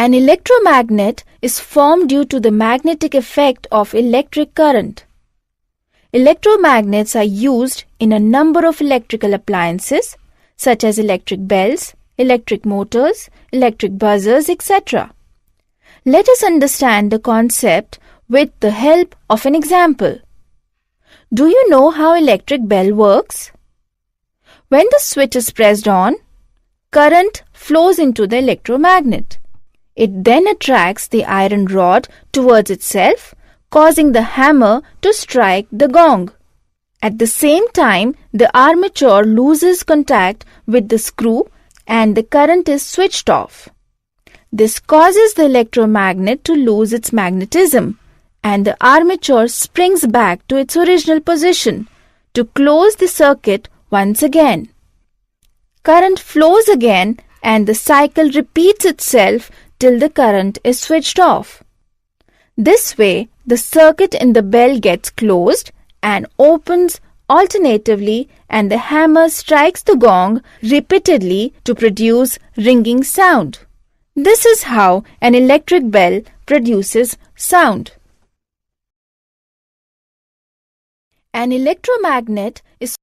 An electromagnet is formed due to the magnetic effect of electric current. Electromagnets are used in a number of electrical appliances such as electric bells, electric motors, electric buzzers, etc. Let us understand the concept with the help of an example. Do you know how electric bell works? When the switch is pressed on, current flows into the electromagnet. It then attracts the iron rod towards itself, causing the hammer to strike the gong. At the same time, the armature loses contact with the screw and the current is switched off. This causes the electromagnet to lose its magnetism, and the armature springs back to its original position to close the circuit once again. Current flows again and the cycle repeats itself till the current is switched off. This way, the circuit in the bell gets closed and opens alternatively, and the hammer strikes the gong repeatedly to produce ringing sound. This is how an electric bell produces sound. An electromagnet is